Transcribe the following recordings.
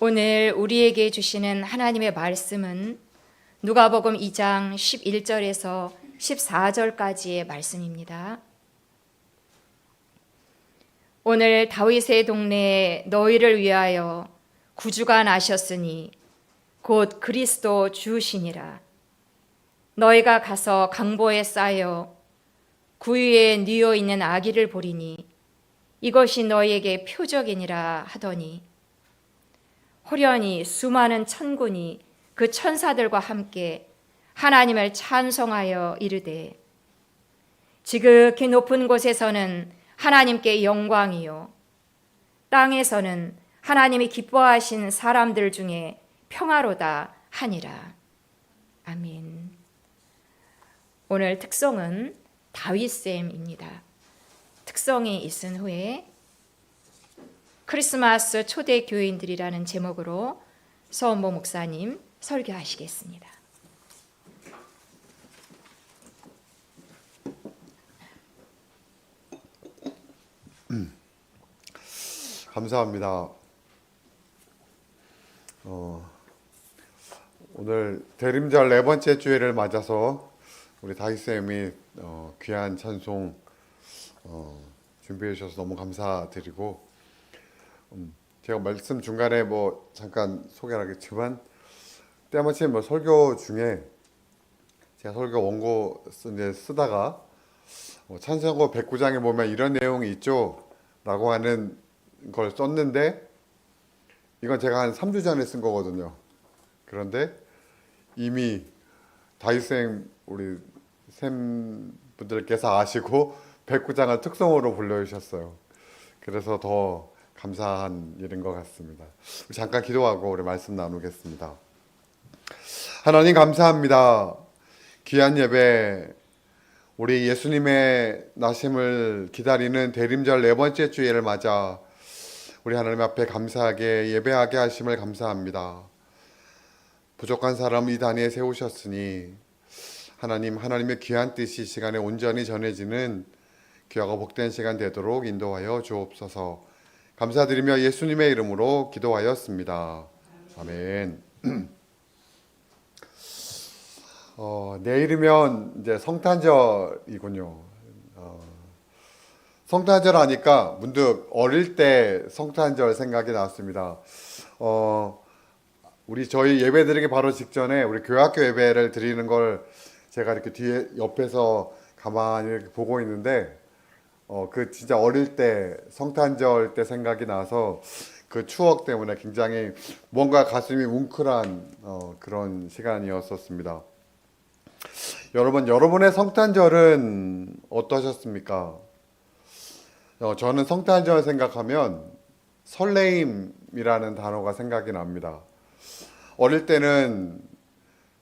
오늘 우리에게 주시는 하나님의 말씀은 누가복음 2장 11절에서 14절까지의 말씀입니다. 오늘 다윗의 동네에 너희를 위하여 구주가 나셨으니 곧 그리스도 주시니라. 너희가 가서 강보에 쌓여 구유에 뉘어 있는 아기를 보리니 이것이 너희에게 표적이니라 하더니 호련히 수많은 천군이 그 천사들과 함께 하나님을 찬송하여 이르되 지극히 높은 곳에서는 하나님께 영광이요 땅에서는 하나님이 기뻐하신 사람들 중에 평화로다 하니라. 아멘. 오늘 특송은 다윗샘입니다. 특성이 있은 후에 크리스마스 초대 교인들이라는 제목으로 서원보 목사님 설교하시겠습니다. 감사합니다. 오늘 대림절 네 번째 주일을 맞아서 우리 다윗쌤이 귀한 찬송 준비해 주셔서 너무 감사드리고, 제가 말씀 중간에 잠깐 소개를 하겠지만 때마침 설교 중에 제가 설교 원고 쓰다가 찬송고 109장에 보면 이런 내용이 있죠 라고 하는 걸 썼는데, 이건 제가 한 3주 전에 쓴 거거든요. 그런데 이미 다윗쌤 우리 샘 분들께서 아시고 109장을 특송으로 불러주셨어요. 그래서 더 감사한 일인 것 같습니다. 우리 잠깐 기도하고 우리 말씀 나누겠습니다. 하나님 감사합니다. 귀한 예배, 우리 예수님의 나심을 기다리는 대림절 네 번째 주일을 맞아 우리 하나님 앞에 감사하게 예배하게 하심을 감사합니다. 부족한 사람 이 단위에 세우셨으니 하나님의 귀한 뜻이 시간에 온전히 전해지는 귀하고 복된 시간 되도록 인도하여 주옵소서. 감사드리며 예수님의 이름으로 기도하였습니다. 아멘. 내일이면 이제 성탄절이군요. 성탄절 하니까 문득 어릴 때 성탄절 생각이 났습니다. 저희 예배 드리기 바로 직전에 우리 교학교 예배를 드리는 걸 제가 이렇게 뒤에 옆에서 가만히 이렇게 보고 있는데, 그 진짜 어릴 때 성탄절 때 생각이 나서 그 추억 때문에 굉장히 뭔가 가슴이 뭉클한 그런 시간이었었습니다. 여러분의 성탄절은 어떠셨습니까? 저는 성탄절 생각하면 설레임이라는 단어가 생각이 납니다. 어릴 때는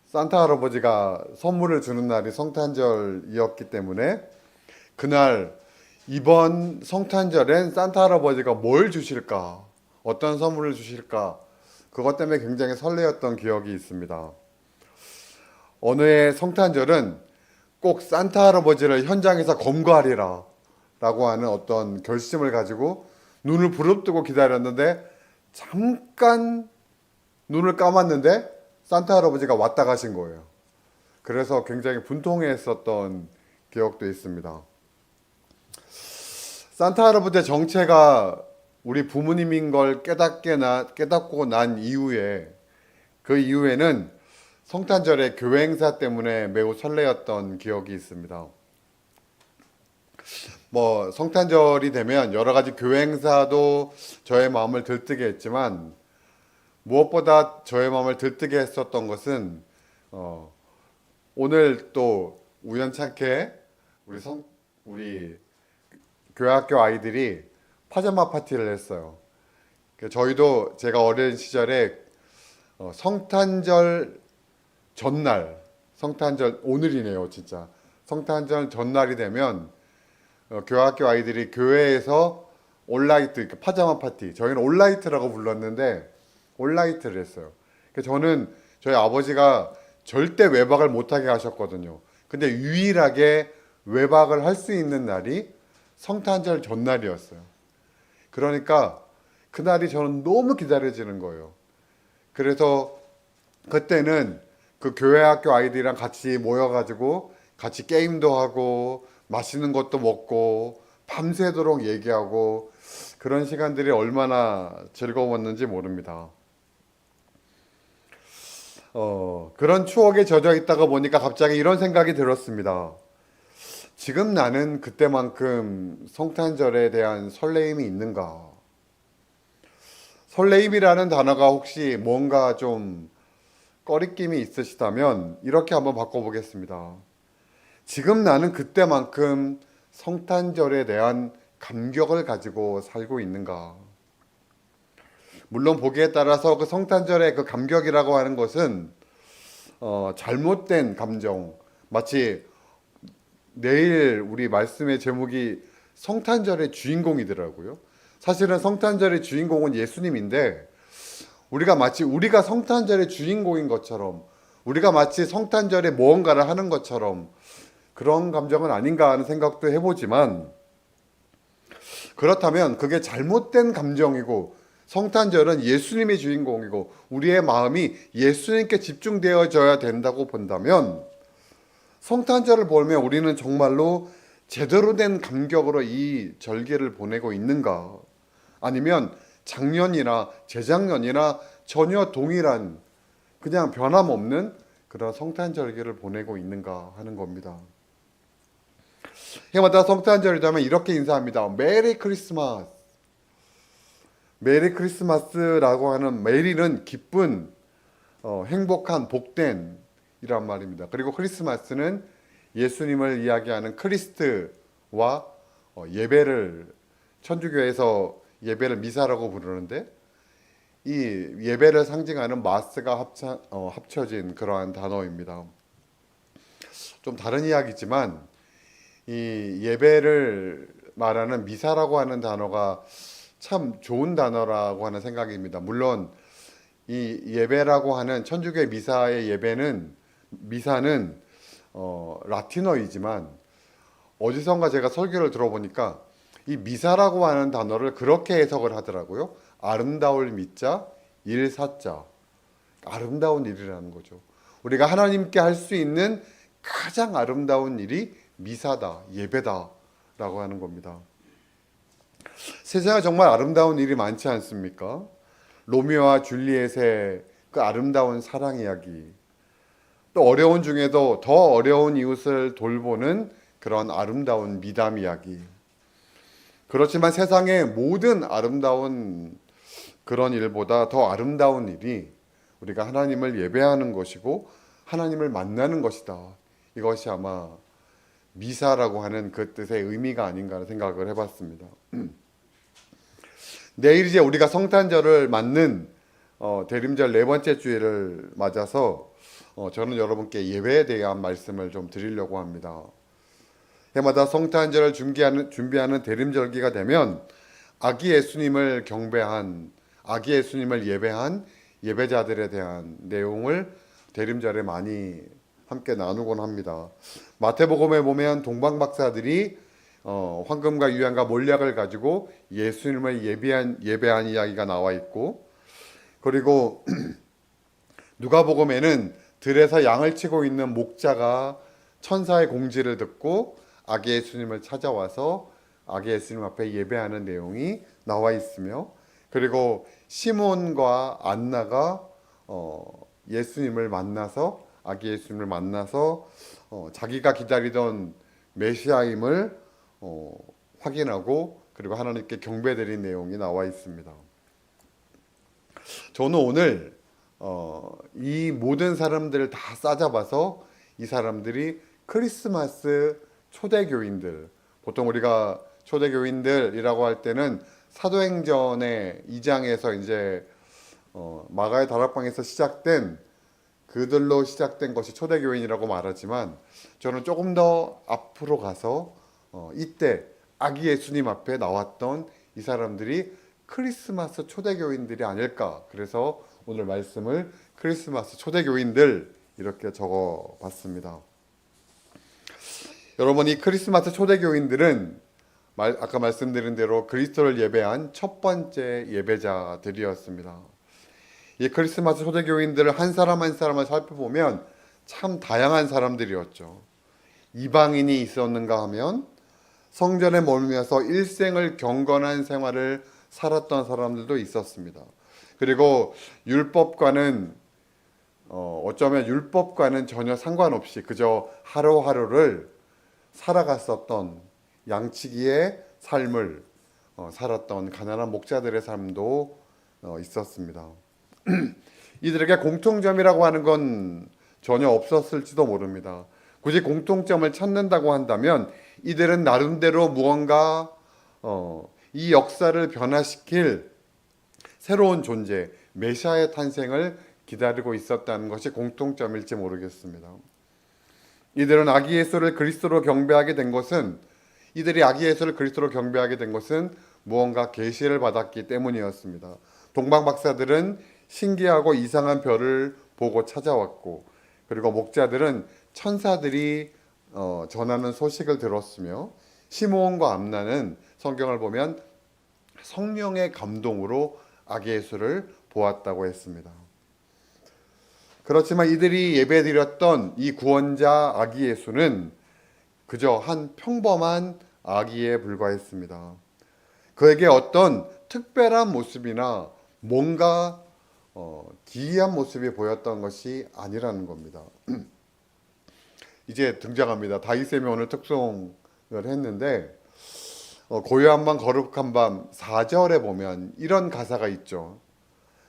산타 할아버지가 선물을 주는 날이 성탄절이었기 때문에 그날 이번 성탄절엔 산타 할아버지가 뭘 주실까, 어떤 선물을 주실까, 그것 때문에 굉장히 설레었던 기억이 있습니다. 어느 해 성탄절은 꼭 산타 할아버지를 현장에서 검거하리라 라고 하는 어떤 결심을 가지고 눈을 부릅뜨고 기다렸는데, 잠깐 눈을 감았는데 산타 할아버지가 왔다 가신 거예요. 그래서 굉장히 분통했었던 기억도 있습니다. 산타 할아버지의 정체가 우리 부모님인 걸 깨닫고 난 이후에, 그 이후에는 성탄절의 교회 행사 때문에 매우 설레었던 기억이 있습니다. 성탄절이 되면 여러 가지 교회 행사도 저의 마음을 들뜨게 했지만, 무엇보다 저의 마음을 들뜨게 했었던 것은 오늘 또 우연찮게 우리 교회학교 아이들이 파자마 파티를 했어요. 저희도 제가 어린 시절에 성탄절 전날, 오늘이네요 진짜. 성탄절 전날이 되면 교회학교 아이들이 교회에서 올라이트, 파자마 파티, 저희는 올라이트라고 불렀는데 올라이트를 했어요. 저는 저희 아버지가 절대 외박을 못하게 하셨거든요. 근데 유일하게 외박을 할 수 있는 날이 성탄절 전날이었어요. 그러니까 그날이 저는 너무 기다려지는 거예요. 그래서 그때는 그 교회 학교 아이들이랑 같이 모여가지고 같이 게임도 하고 맛있는 것도 먹고 밤새도록 얘기하고 그런 시간들이 얼마나 즐거웠는지 모릅니다. 그런 추억에 젖어 있다가 보니까 갑자기 이런 생각이 들었습니다. 지금 나는 그때만큼 성탄절에 대한 설레임이 있는가? 설레임이라는 단어가 혹시 뭔가 좀 꺼리낌이 있으시다면 이렇게 한번 바꿔보겠습니다. 지금 나는 그때만큼 성탄절에 대한 감격을 가지고 살고 있는가? 물론 보기에 따라서 그 성탄절의 그 감격이라고 하는 것은 잘못된 감정, 마치 내일 우리 말씀의 제목이 성탄절의 주인공이더라고요. 사실은 성탄절의 주인공은 예수님인데 우리가 성탄절의 주인공인 것처럼 우리가 마치 성탄절에 무언가를 하는 것처럼 그런 감정은 아닌가 하는 생각도 해보지만 그렇다면 그게 잘못된 감정이고 성탄절은 예수님의 주인공이고 우리의 마음이 예수님께 집중되어져야 된다고 본다면 성탄절을 보면 우리는 정말로 제대로 된 감격으로 이 절기를 보내고 있는가? 아니면 작년이나 재작년이나 전혀 동일한 그냥 변함없는 그런 성탄절기를 보내고 있는가 하는 겁니다. 해마다 성탄절이 되면 이렇게 인사합니다. 메리 크리스마스. 메리 크리스마스라고 하는 메리는 기쁜, 행복한, 복된 이란 말입니다. 그리고 크리스마스는 예수님을 이야기하는 크리스트와 예배를 천주교에서 예배를 미사라고 부르는데 이 예배를 상징하는 마스가 합쳐진 그러한 단어입니다. 좀 다른 이야기지만 이 예배를 말하는 미사라고 하는 단어가 참 좋은 단어라고 하는 생각입니다. 물론 이 예배라고 하는 천주교의 미사는 라틴어이지만 어디선가 제가 설교를 들어보니까 이 미사라고 하는 단어를 그렇게 해석을 하더라고요. 아름다울 미자, 일사자. 아름다운 일이라는 거죠. 우리가 하나님께 할 수 있는 가장 아름다운 일이 미사다, 예배다 라고 하는 겁니다. 세상에 정말 아름다운 일이 많지 않습니까? 로미오와 줄리엣의 그 아름다운 사랑 이야기, 또 어려운 중에도 더 어려운 이웃을 돌보는 그런 아름다운 미담 이야기. 그렇지만 세상의 모든 아름다운 그런 일보다 더 아름다운 일이 우리가 하나님을 예배하는 것이고 하나님을 만나는 것이다. 이것이 아마 미사라고 하는 그 뜻의 의미가 아닌가 하는 생각을 해봤습니다. 내일 이제 우리가 성탄절을 맞는 대림절 네 번째 주일을 맞아서 저는 여러분께 예배에 대한 말씀을 좀 드리려고 합니다. 해마다 성탄절을 준비하는 대림절기가 되면 아기 예수님을 경배한, 아기 예수님을 예배한 예배자들에 대한 내용을 대림절에 많이 함께 나누곤 합니다. 마태복음에 보면 동방 박사들이 황금과 유향과 몰약을 가지고 예수님을 예배한 이야기가 나와 있고, 그리고 누가복음에는 들에서 양을 치고 있는 목자가 천사의 공지를 듣고 아기 예수님을 찾아와서 아기 예수님 앞에 예배하는 내용이 나와 있으며, 그리고 시몬과 안나가 예수님을 만나서 아기 예수님을 만나서 자기가 기다리던 메시아임을 확인하고 그리고 하나님께 경배드린 내용이 나와 있습니다. 저는 오늘 이 모든 사람들을 다 싸잡아서 이 사람들이 크리스마스 초대교인들, 보통 우리가 초대교인들이라고 할 때는 사도행전의 2장에서 이제 마가의 다락방에서 그들로 시작된 것이 초대교인이라고 말하지만, 저는 조금 더 앞으로 가서 이때 아기 예수님 앞에 나왔던 이 사람들이 크리스마스 초대교인들이 아닐까, 그래서 오늘 말씀을 크리스마스 초대교인들 이렇게 적어 봤습니다. 여러분, 이 크리스마스 초대교인들은 아까 말씀드린 대로 그리스도를 예배한 첫 번째 예배자들이었습니다. 이 크리스마스 초대교인들을 한 사람 한 사람을 살펴보면 참 다양한 사람들이었죠. 이방인이 있었는가 하면 성전에 머물면서 일생을 경건한 생활을 살았던 사람들도 있었습니다. 그리고 율법과는 어쩌면 율법과는 전혀 상관없이 그저 하루하루를 살아갔었던 양치기의 삶을 살았던 가난한 목자들의 삶도 있었습니다. 이들에게 공통점이라고 하는 건 전혀 없었을지도 모릅니다. 굳이 공통점을 찾는다고 한다면 이들은 나름대로 무언가 이 역사를 변화시킬 새로운 존재, 메시아의 탄생을 기다리고 있었다는 것이 공통점일지 모르겠습니다. 이들은 아기 예수를 그리스도로 경배하게 된 것은 이들이 아기 예수를 그리스도로 경배하게 된 것은 무언가 계시를 받았기 때문이었습니다. 동방 박사들은 신기하고 이상한 별을 보고 찾아왔고, 그리고 목자들은 천사들이 전하는 소식을 들었으며, 시므온과 암나는 성경을 보면 성령의 감동으로 아기 예수를 보았다고 했습니다. 그렇지만 이들이 예배드렸던 이 구원자 아기 예수는 그저 한 평범한 아기에 불과했습니다. 그에게 어떤 특별한 모습이나 뭔가 기이한 모습이 보였던 것이 아니라는 겁니다. 이제 등장합니다. 다윗의 오늘 특송을 했는데 고요한 밤 거룩한 밤 4절에 보면 이런 가사가 있죠.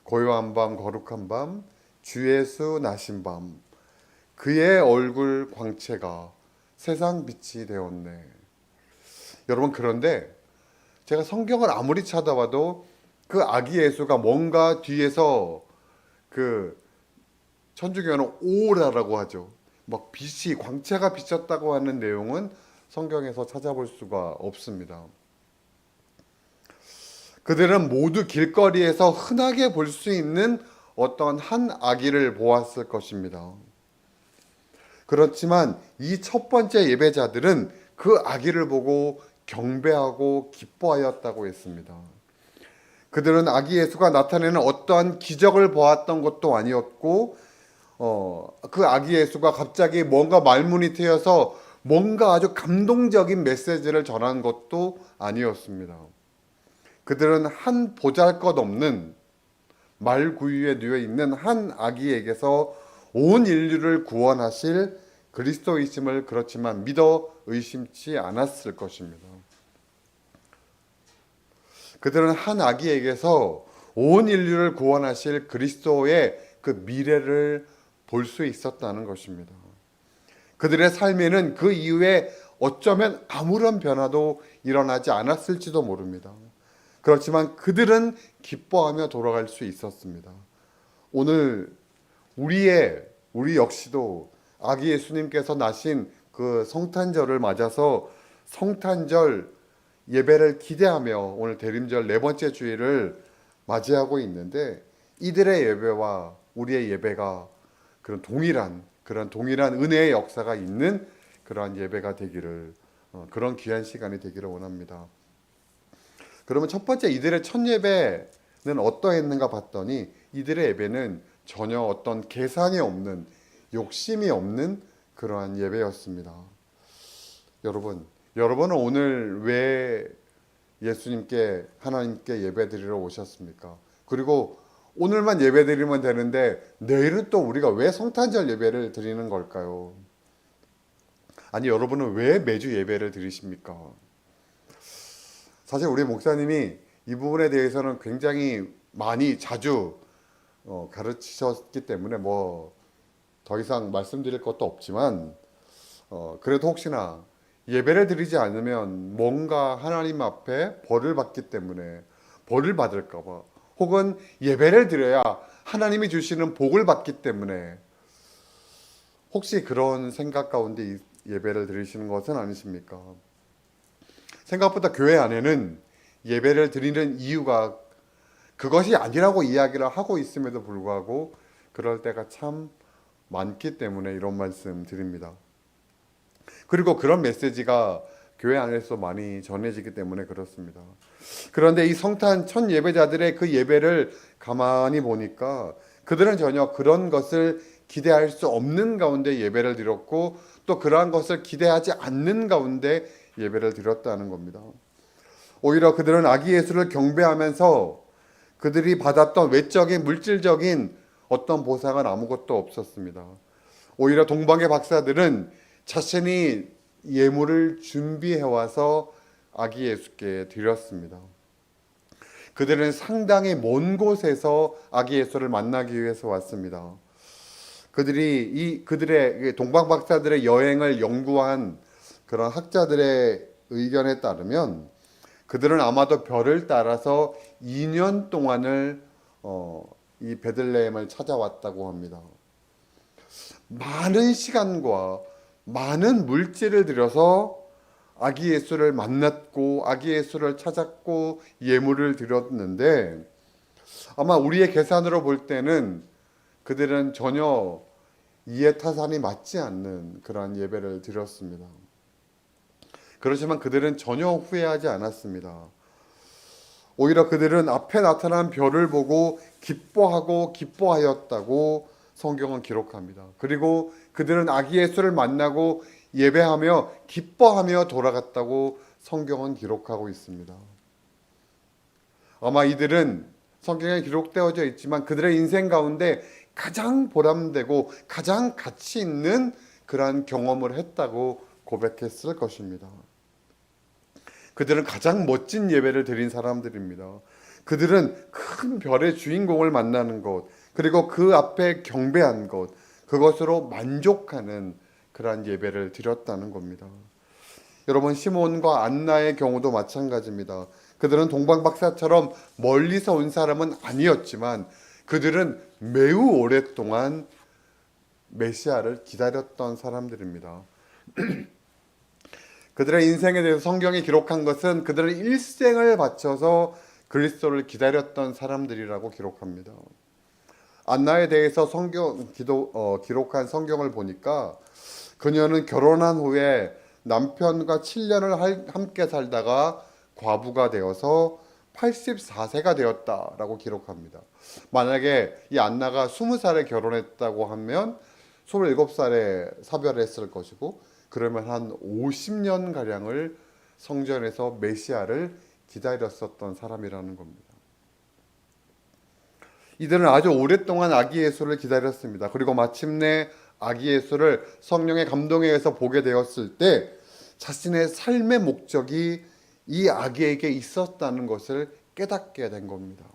고요한 밤 거룩한 밤 주 예수 나신 밤 그의 얼굴 광채가 세상 빛이 되었네. 여러분, 그런데 제가 성경을 아무리 찾아봐도 그 아기 예수가 뭔가 뒤에서 그 천주교는 오라라고 하죠. 막 빛이 광채가 비쳤다고 하는 내용은 성경에서 찾아볼 수가 없습니다. 그들은 모두 길거리에서 흔하게 볼 수 있는 어떤 한 아기를 보았을 것입니다. 그렇지만 이 첫 번째 예배자들은 그 아기를 보고 경배하고 기뻐하였다고 했습니다. 그들은 아기 예수가 나타내는 어떠한 기적을 보았던 것도 아니었고 그 아기 예수가 갑자기 뭔가 말문이 트여서 뭔가 아주 감동적인 메시지를 전한 것도 아니었습니다. 그들은 한 보잘것없는 말구유에 누워 있는 한 아기에게서 온 인류를 구원하실 그리스도이심을 그렇지만 믿어 의심치 않았을 것입니다. 그들은 한 아기에게서 온 인류를 구원하실 그리스도의 그 미래를 볼 수 있었다는 것입니다. 그들의 삶에는 그 이후에 어쩌면 아무런 변화도 일어나지 않았을지도 모릅니다. 그렇지만 그들은 기뻐하며 돌아갈 수 있었습니다. 오늘 우리 역시도 아기 예수님께서 나신 그 성탄절을 맞아서 성탄절 예배를 기대하며 오늘 대림절 네 번째 주일을 맞이하고 있는데 이들의 예배와 우리의 예배가 그런 동일한 은혜의 역사가 있는 그러한 예배가 되기를 그런 귀한 시간이 되기를 원합니다. 그러면 첫 번째 이들의 첫 예배는 어떠했는가 봤더니 이들의 예배는 전혀 어떤 계산이 없는 욕심이 없는 그러한 예배였습니다. 여러분은 오늘 왜 예수님께 하나님께 예배드리러 오셨습니까? 그리고 오늘만 예배드리면 되는데 내일은 또 우리가 왜 성탄절 예배를 드리는 걸까요? 아니, 여러분은 왜 매주 예배를 드리십니까? 사실 우리 목사님이 이 부분에 대해서는 굉장히 많이 자주 가르치셨기 때문에 뭐 더 이상 말씀드릴 것도 없지만 그래도 혹시나 예배를 드리지 않으면 뭔가 하나님 앞에 벌을 받기 때문에 벌을 받을까 봐, 혹은 예배를 드려야 하나님이 주시는 복을 받기 때문에 혹시 그런 생각 가운데 예배를 드리시는 것은 아니십니까? 생각보다 교회 안에는 예배를 드리는 이유가 그것이 아니라고 이야기를 하고 있음에도 불구하고 그럴 때가 참 많기 때문에 이런 말씀 드립니다. 그리고 그런 메시지가 교회 안에서 많이 전해지기 때문에 그렇습니다. 그런데 이 성탄 첫 예배자들의 그 예배를 가만히 보니까 그들은 전혀 그런 것을 기대할 수 없는 가운데 예배를 드렸고 또 그러한 것을 기대하지 않는 가운데 예배를 드렸다는 겁니다. 오히려 그들은 아기 예수를 경배하면서 그들이 받았던 외적인 물질적인 어떤 보상은 아무것도 없었습니다. 오히려 동방의 박사들은 자신이 예물을 준비해 와서 아기 예수께 드렸습니다. 그들은 상당히 먼 곳에서 아기 예수를 만나기 위해서 왔습니다. 그들의 동방 박사들의 여행을 연구한 그런 학자들의 의견에 따르면 그들은 아마도 별을 따라서 2년 동안을 이 베들레헴을 찾아왔다고 합니다. 많은 시간과 많은 물질을 들여서 아기 예수를 만났고 아기 예수를 찾았고 예물을 드렸는데 아마 우리의 계산으로 볼 때는 그들은 전혀 이해타산이 맞지 않는 그러한 예배를 드렸습니다. 그렇지만 그들은 전혀 후회하지 않았습니다. 오히려 그들은 앞에 나타난 별을 보고 기뻐하고 기뻐하였다고 성경은 기록합니다. 그리고 그들은 아기 예수를 만나고 예배하며 기뻐하며 돌아갔다고 성경은 기록하고 있습니다. 아마 이들은 성경에 기록되어져 있지만 그들의 인생 가운데 가장 보람되고 가장 가치 있는 그러한 경험을 했다고 고백했을 것입니다. 그들은 가장 멋진 예배를 드린 사람들입니다. 그들은 큰 별의 주인공을 만나는 것, 그리고 그 앞에 경배한 것, 그것으로 만족하는 그러한 예배를 드렸다는 겁니다. 여러분, 시몬과 안나의 경우도 마찬가지입니다. 그들은 동방박사처럼 멀리서 온 사람은 아니었지만 그들은 매우 오랫동안 메시아를 기다렸던 사람들입니다. 그들의 인생에 대해서 성경이 기록한 것은 그들의 일생을 바쳐서 그리스도를 기다렸던 사람들이라고 기록합니다. 안나에 대해서 기록한 성경을 보니까 그녀는 결혼한 후에 남편과 7년을 함께 살다가 과부가 되어서 84세가 되었다라고 기록합니다. 만약에 이 안나가 20살에 결혼했다고 하면 27살에 사별했을 것이고 그러면 한 50년 가량을 성전에서 메시아를 기다렸었던 사람이라는 겁니다. 이들은 아주 오랫동안 아기 예수를 기다렸습니다. 그리고 마침내 아기 예수를 성령의 감동에 의해서 보게 되었을 때 자신의 삶의 목적이 이 아기에게 있었다는 것을 깨닫게 된 겁니다.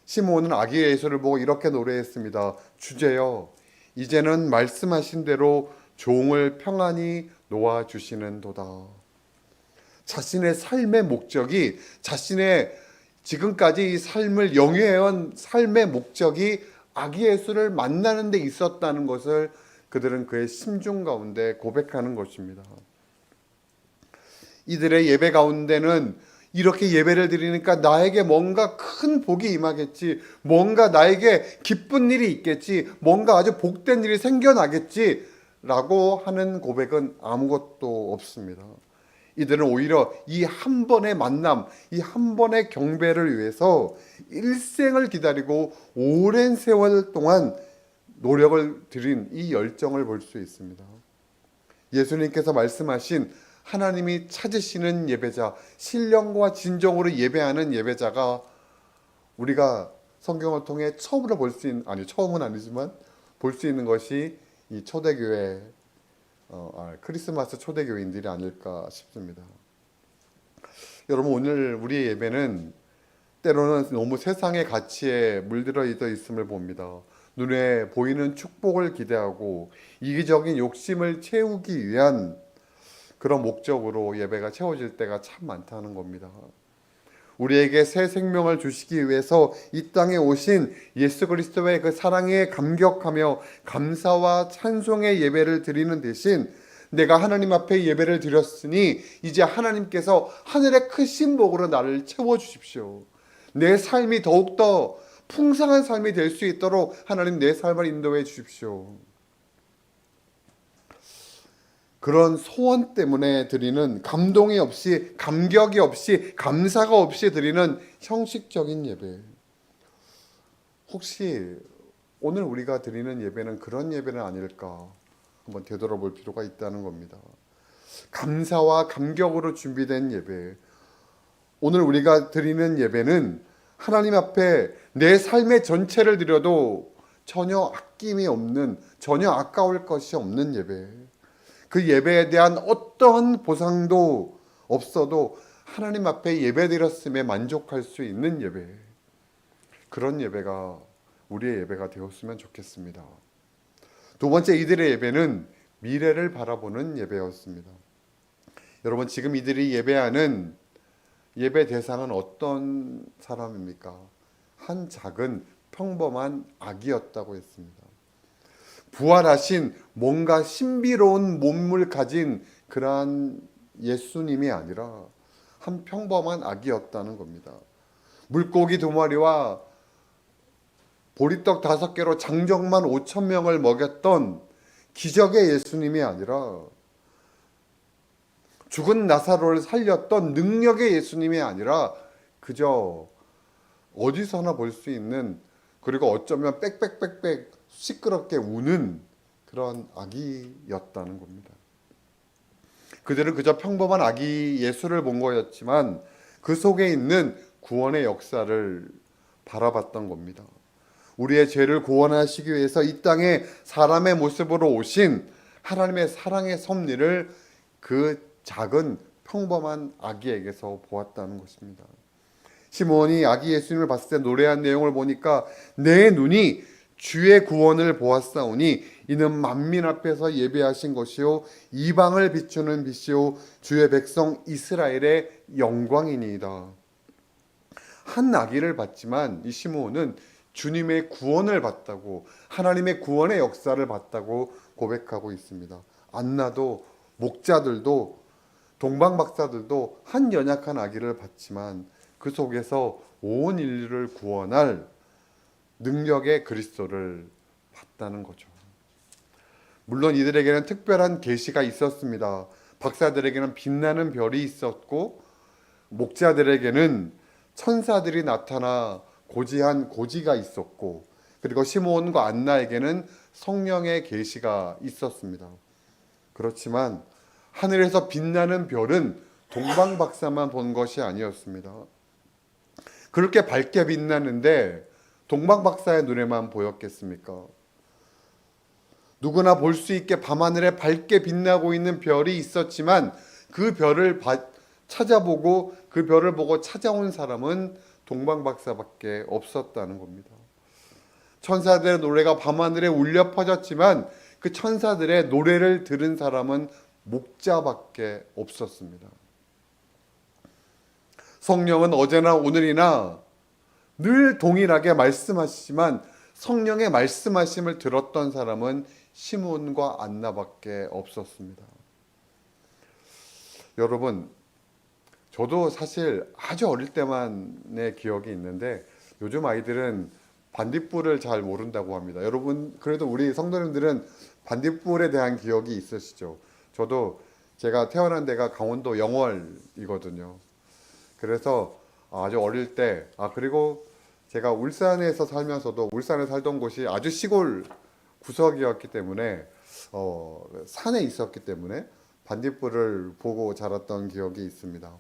시몬은 아기 예수를 보고 이렇게 노래했습니다. 주제여, 이제는 말씀하신 대로 종을 평안히 놓아주시는도다. 자신의 삶의 목적이 자신의 지금까지 이 삶을 영위해온 삶의 목적이 아기 예수를 만나는 데 있었다는 것을 그들은 그의 심중 가운데 고백하는 것입니다. 이들의 예배 가운데는 이렇게 예배를 드리니까 나에게 뭔가 큰 복이 임하겠지, 뭔가 나에게 기쁜 일이 있겠지, 뭔가 아주 복된 일이 생겨나겠지 라고 하는 고백은 아무것도 없습니다. 이들은 오히려 이 한 번의 만남, 이 한 번의 경배를 위해서 일생을 기다리고 오랜 세월 동안 노력을 들인 이 열정을 볼 수 있습니다. 예수님께서 말씀하신 하나님이 찾으시는 예배자, 신령과 진정으로 예배하는 예배자가 우리가 성경을 통해 처음으로 처음은 아니지만 볼 수 있는 것이 이 초대교회 크리스마스 초대교인들이 아닐까 싶습니다. 여러분, 오늘 우리의 예배는 때로는 너무 세상의 가치에 물들어 있음을 봅니다. 눈에 보이는 축복을 기대하고 이기적인 욕심을 채우기 위한 그런 목적으로 예배가 채워질 때가 참 많다는 겁니다. 우리에게 새 생명을 주시기 위해서 이 땅에 오신 예수 그리스도의 그 사랑에 감격하며 감사와 찬송의 예배를 드리는 대신 내가 하나님 앞에 예배를 드렸으니 이제 하나님께서 하늘의 크신 복으로 나를 채워주십시오. 내 삶이 더욱더 풍성한 삶이 될 수 있도록 하나님 내 삶을 인도해 주십시오. 그런 소원 때문에 드리는 감동이 없이, 감격이 없이, 감사가 없이 드리는 형식적인 예배. 혹시 오늘 우리가 드리는 예배는 그런 예배는 아닐까 한번 되돌아볼 필요가 있다는 겁니다. 감사와 감격으로 준비된 예배. 오늘 우리가 드리는 예배는 하나님 앞에 내 삶의 전체를 드려도 전혀 아낌이 없는, 전혀 아까울 것이 없는 예배. 그 예배에 대한 어떠한 보상도 없어도 하나님 앞에 예배 드렸음에 만족할 수 있는 예배. 그런 예배가 우리의 예배가 되었으면 좋겠습니다. 두 번째, 이들의 예배는 미래를 바라보는 예배였습니다. 여러분, 지금 이들이 예배하는 예배 대상은 어떤 사람입니까? 한 작은 평범한 아기였다고 했습니다. 부활하신 뭔가 신비로운 몸을 가진 그러한 예수님이 아니라 한 평범한 아기였다는 겁니다. 물고기 2마리와 보리떡 5개로 장정만 5,000명을 먹였던 기적의 예수님이 아니라 죽은 나사로를 살렸던 능력의 예수님이 아니라 그저 어디서나 볼 수 있는, 그리고 어쩌면 빽빽빽빽 시끄럽게 우는 그런 아기였다는 겁니다. 그들은 그저 평범한 아기 예수를 본 거였지만 그 속에 있는 구원의 역사를 바라봤던 겁니다. 우리의 죄를 구원하시기 위해서 이 땅에 사람의 모습으로 오신 하나님의 사랑의 섭리를 그 작은 평범한 아기에게서 보았다는 것입니다. 시몬이 아기 예수님을 봤을 때 노래한 내용을 보니까 내 눈이 주의 구원을 보았사오니 이는 만민 앞에서 예배하신 것이요 이방을 비추는 빛이요 주의 백성 이스라엘의 영광이니이다. 한 아기를 봤지만 이 시몬은 주님의 구원을 봤다고, 하나님의 구원의 역사를 봤다고 고백하고 있습니다. 안나도, 목자들도, 동방박사들도 한 연약한 아기를 봤지만 그 속에서 온 인류를 구원할 능력의 그리스도를 봤다는 거죠. 물론 이들에게는 특별한 계시가 있었습니다. 박사들에게는 빛나는 별이 있었고, 목자들에게는 천사들이 나타나 고지한 고지가 있었고, 그리고 시몬과 안나에게는 성령의 계시가 있었습니다. 그렇지만 하늘에서 빛나는 별은 동방박사만 본 것이 아니었습니다. 그렇게 밝게 빛나는데 동방박사의 눈에만 보였겠습니까? 누구나 볼 수 있게 밤하늘에 밝게 빛나고 있는 별이 있었지만 그 별을 찾아보고 그 별을 보고 찾아온 사람은 동방박사밖에 없었다는 겁니다. 천사들의 노래가 밤하늘에 울려 퍼졌지만 그 천사들의 노래를 들은 사람은 목자밖에 없었습니다. 성령은 어제나 오늘이나 늘 동일하게 말씀하시지만 성령의 말씀하심을 들었던 사람은 시몬과 안나밖에 없었습니다. 여러분, 저도 사실 아주 어릴 때만의 기억이 있는데 요즘 아이들은 반딧불을 잘 모른다고 합니다. 여러분, 그래도 우리 성도님들은 반딧불에 대한 기억이 있으시죠? 저도 제가 태어난 데가 강원도 영월이거든요. 그래서 아주 어릴 때, 그리고 제가 울산에서 살면서도 울산에 살던 곳이 아주 시골 구석이었기 때문에 산에 있었기 때문에 반딧불을 보고 자랐던 기억이 있습니다.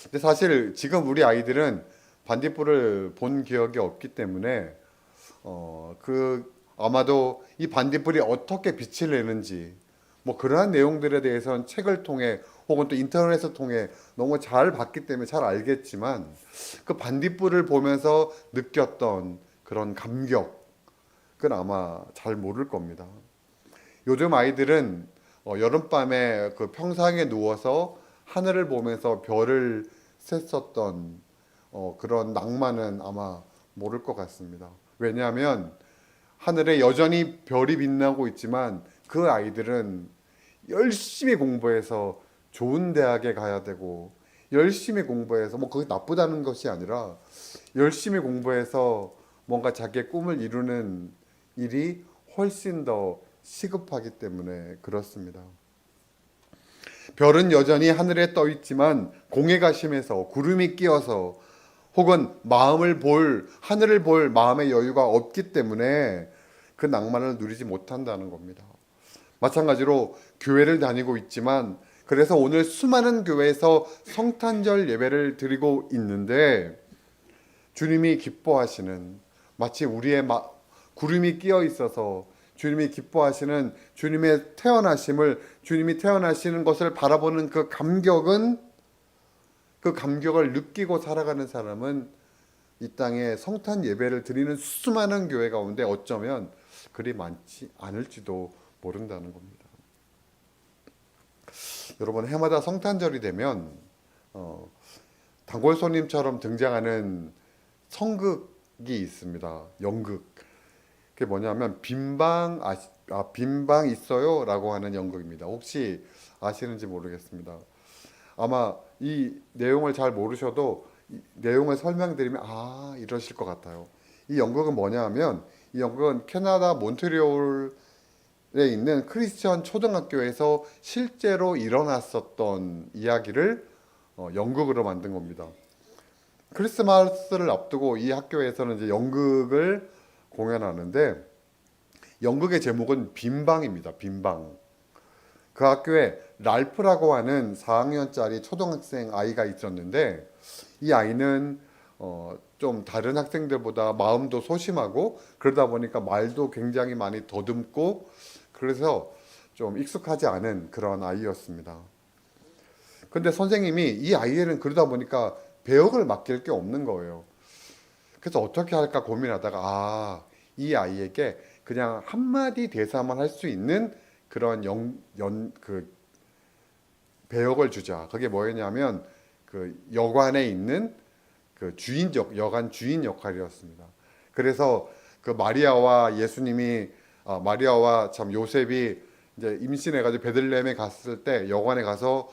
근데 사실 지금 우리 아이들은 반딧불을 본 기억이 없기 때문에 아마도 이 반딧불이 어떻게 빛을 내는지 뭐 그러한 내용들에 대해서는 책을 통해 혹은 또 인터넷을 통해 너무 잘 봤기 때문에 잘 알겠지만 그 반딧불을 보면서 느꼈던 그런 감격은 아마 잘 모를 겁니다. 요즘 아이들은 여름밤에 그 평상에 누워서 하늘을 보면서 별을 셌었던 그런 낭만은 아마 모를 것 같습니다. 왜냐하면 하늘에 여전히 별이 빛나고 있지만 그 아이들은 열심히 공부해서 좋은 대학에 가야 되고, 열심히 공부해서 뭐 그게 나쁘다는 것이 아니라 열심히 공부해서 뭔가 자기의 꿈을 이루는 일이 훨씬 더 시급하기 때문에 그렇습니다. 별은 여전히 하늘에 떠 있지만 공해가 심해서 구름이 끼어서 혹은 하늘을 볼 마음의 여유가 없기 때문에 그 낭만을 누리지 못한다는 겁니다. 마찬가지로 교회를 다니고 있지만 그래서 오늘 수많은 교회에서 성탄절 예배를 드리고 있는데 주님이 기뻐하시는 마치 우리의 구름이 끼어 있어서 주님이 기뻐하시는 주님의 주님이 태어나시는 것을 바라보는 그 감격을 느끼고 살아가는 사람은 이 땅에 성탄 예배를 드리는 수많은 교회 가운데 어쩌면 그리 많지 않을지도 모른다는 겁니다. 여러분, 해마다 성탄절이 되면 단골 손님처럼 등장하는 성극이 있습니다. 연극. 그게 뭐냐면 빈방 있어요? 라고 하는 연극입니다. 혹시 아시는지 모르겠습니다. 아마 이 내용을 잘 모르셔도 이 내용을 설명드리면 이러실 것 같아요. 이 연극은 뭐냐 하면 이 연극은 캐나다 몬트리올에 있는 크리스천 초등학교에서 실제로 일어났었던 이야기를 연극으로 만든 겁니다. 크리스마스를 앞두고 이 학교에서는 이제 연극을 공연하는데 연극의 제목은 빈방입니다. 빈방. 그 학교에 랄프라고 하는 4학년짜리 초등학생 아이가 있었는데 이 아이는 좀 다른 학생들보다 마음도 소심하고 그러다 보니까 말도 굉장히 많이 더듬고 그래서 좀 익숙하지 않은 그런 아이였습니다. 근데 선생님이 이 아이에는 그러다 보니까 배역을 맡길 게 없는 거예요. 그래서 어떻게 할까 고민하다가 이 아이에게 그냥 한마디 대사만 할 수 있는 그런 배역을 주자. 그게 뭐였냐면 그 여관에 있는 그 여관 주인 역할이었습니다. 그래서 그 마리아와 참 요셉이 이제 임신해가지고 베들레헴에 갔을 때 여관에 가서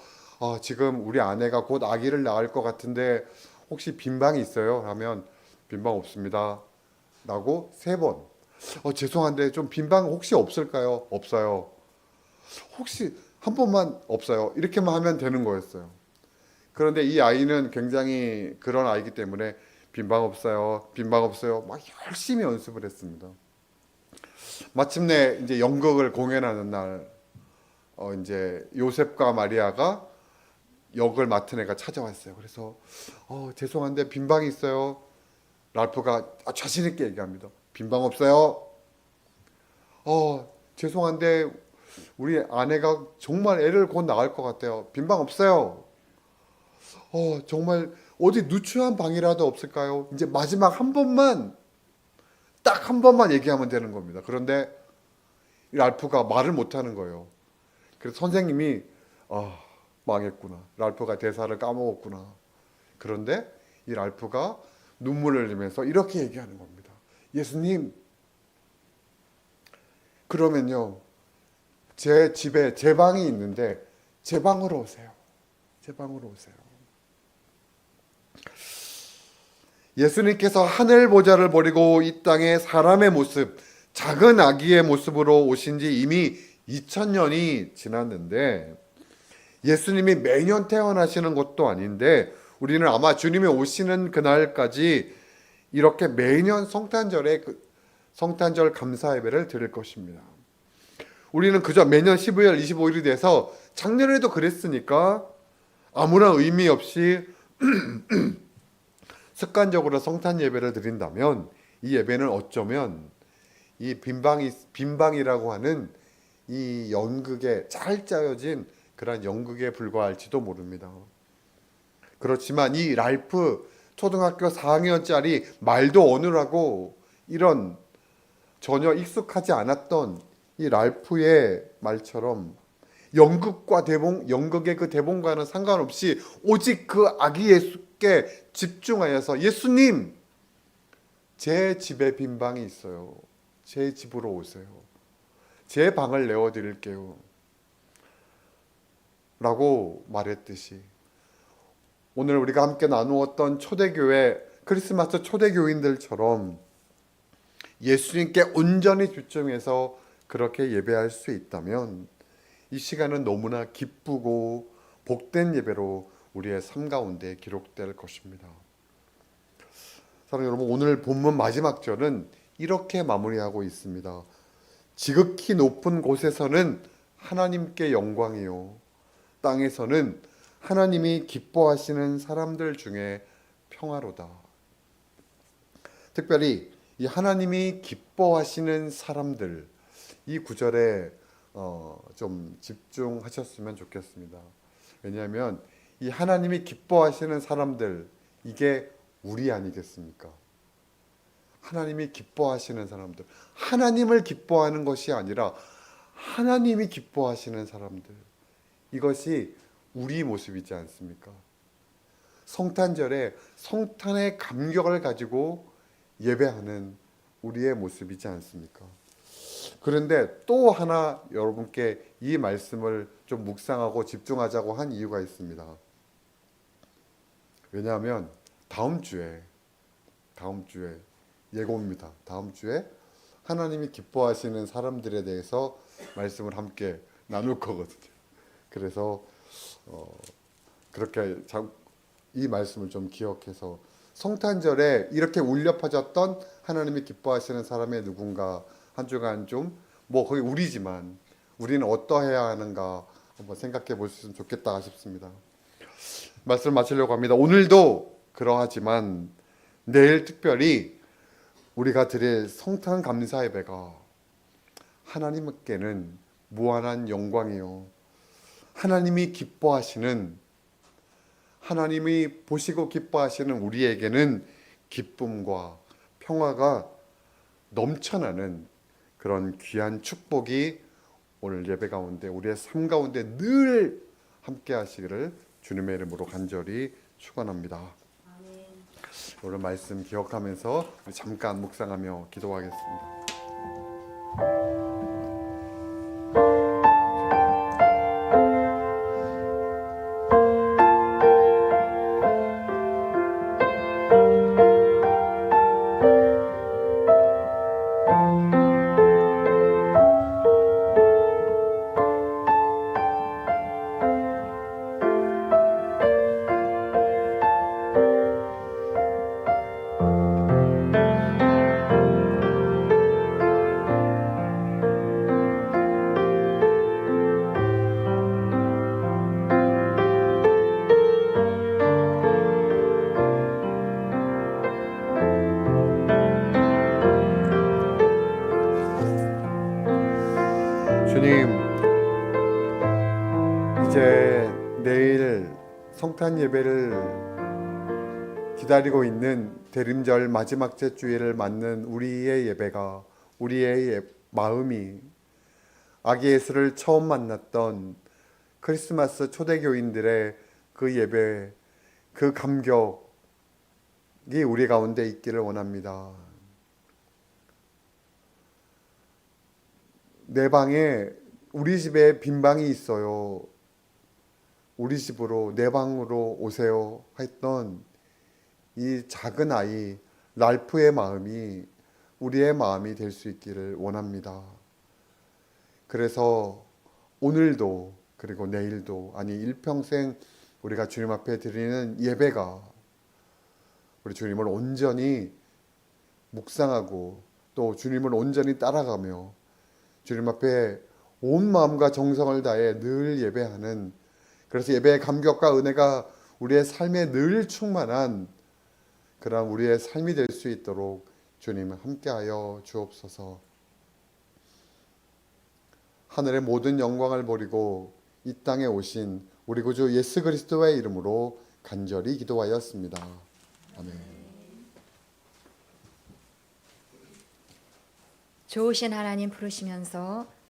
지금 우리 아내가 곧 아기를 낳을 것 같은데 혹시 빈방이 있어요? 하면 빈방 없습니다. 라고 3번. 죄송한데 좀 빈방 혹시 없을까요? 없어요. 혹시 한 번만 없어요. 이렇게만 하면 되는 거였어요. 그런데 이 아이는 굉장히 그런 아이기 때문에 빈방 없어요. 빈방 없어요. 막 열심히 연습을 했습니다. 마침내 이제 연극을 공연하는 날 이제 요셉과 마리아가 역을 맡은 애가 찾아왔어요. 그래서 죄송한데 빈방이 있어요. 랄프가 자신 있게 얘기합니다. 빈방 없어요. 죄송한데 우리 아내가 정말 애를 곧 낳을 것 같아요. 빈방 없어요. 정말 어디 누추한 방이라도 없을까요? 이제 마지막 딱 한 번만 얘기하면 되는 겁니다. 그런데 이 랄프가 말을 못하는 거예요. 그래서 선생님이 망했구나. 랄프가 대사를 까먹었구나. 그런데 이 랄프가 눈물을 흘리면서 이렇게 얘기하는 겁니다. 예수님, 그러면요, 제 집에 제 방이 있는데 제 방으로 오세요. 제 방으로 오세요. 예수님께서 하늘 보좌를 버리고 이 땅에 사람의 모습, 작은 아기의 모습으로 오신 지 이미 2000년이 지났는데 예수님이 매년 태어나시는 것도 아닌데 우리는 아마 주님이 오시는 그날까지 이렇게 매년 성탄절 감사 예배를 드릴 것입니다. 우리는 그저 매년 12월 25일이 돼서 작년에도 그랬으니까 아무런 의미 없이 습관적으로 성탄 예배를 드린다면 이 예배는 어쩌면 이 빈방이라고 하는 이 연극에 잘 짜여진 그런 연극에 불과할지도 모릅니다. 그렇지만 이 랄프 초등학교 4학년짜리 말도 어눌하고 이런 전혀 익숙하지 않았던 이 랄프의 말처럼 연극의 그 대본과는 상관없이 오직 그 아기 예수께 집중하여서 예수님, 제 집에 빈방이 있어요. 제 집으로 오세요. 제 방을 내어드릴게요. 라고 말했듯이 오늘 우리가 함께 나누었던 크리스마스 초대교인들처럼 예수님께 온전히 집중해서 그 그렇게 예배할 수 있다면 이 시간은 너무나 기쁘고 복된 예배로 우리의 삶 가운데 기록될 것입니다. 사랑하는 여러분, 오늘 본문 마지막 절은 이렇게 마무리하고 있습니다. 지극히 높은 곳에서는 하나님께 영광이요, 땅에서는 하나님이 기뻐하시는 사람들 중에 평화로다. 특별히 이 하나님이 기뻐하시는 사람들, 이 구절에 좀 집중하셨으면 좋겠습니다. 왜냐하면 이 하나님이 기뻐하시는 사람들, 이게 우리 아니겠습니까? 하나님이 기뻐하시는 사람들, 하나님을 기뻐하는 것이 아니라 하나님이 기뻐하시는 사람들, 이것이 우리 모습이지 않습니까? 성탄절에 성탄의 감격을 가지고 예배하는 우리의 모습이지 않습니까? 그런데 또 하나 여러분께 이 말씀을 좀 묵상하고 집중하자고 한 이유가 있습니다. 왜냐하면 다음 주에 예고입니다. 다음 주에 하나님이 기뻐하시는 사람들에 대해서 말씀을 함께 나눌 거거든요. 그래서 그렇게 이 말씀을 좀 기억해서 성탄절에 이렇게 울려 퍼졌던 하나님이 기뻐하시는 사람의 누군가 한 주간 좀 거기 우리지만 우리는 어떠해야 하는가 한번 생각해 볼 수 있으면 좋겠다 싶습니다. 말씀을 마치려고 합니다. 오늘도 그러하지만 내일 특별히 우리가 드릴 성탄 감사 예배가 하나님께는 무한한 영광이요, 하나님이 기뻐하시는, 하나님이 보시고 기뻐하시는 우리에게는 기쁨과 평화가 넘쳐나는 그런 귀한 축복이 오늘 예배 가운데 우리의 삶 가운데 늘 함께 하시기를 주님의 이름으로 간절히 축원합니다. 오늘 말씀 기억하면서 우리 잠깐 묵상하며 기도하겠습니다. 주님, 이제 내일 성탄 예배를 기다리고 있는 대림절 마지막 째 주일을 맞는 우리의 예배가, 우리의 마음이 아기 예수를 처음 만났던 크리스마스 초대교인들의 그 예배, 그 감격이 우리 가운데 있기를 원합니다. 내 방에, 우리 집에 빈 방이 있어요, 우리 집으로, 내 방으로 오세요 했던 이 작은 아이 랄프의 마음이 우리의 마음이 될 수 있기를 원합니다. 그래서 오늘도, 그리고 내일도, 아니 일평생 우리가 주님 앞에 드리는 예배가 우리 주님을 온전히 묵상하고 또 주님을 온전히 따라가며 주님 앞에 온 마음과 정성을 다해 늘 예배하는, 그래서 예배의 감격과 은혜가 우리의 삶에 늘 충만한 그런 우리의 삶이 될 수 있도록 주님 함께하여 주옵소서. 하늘의 모든 영광을 버리고 이 땅에 오신 우리 구주 예수 그리스도의 이름으로 간절히 기도하였습니다. 아멘. 좋으신 하나님 부르시면서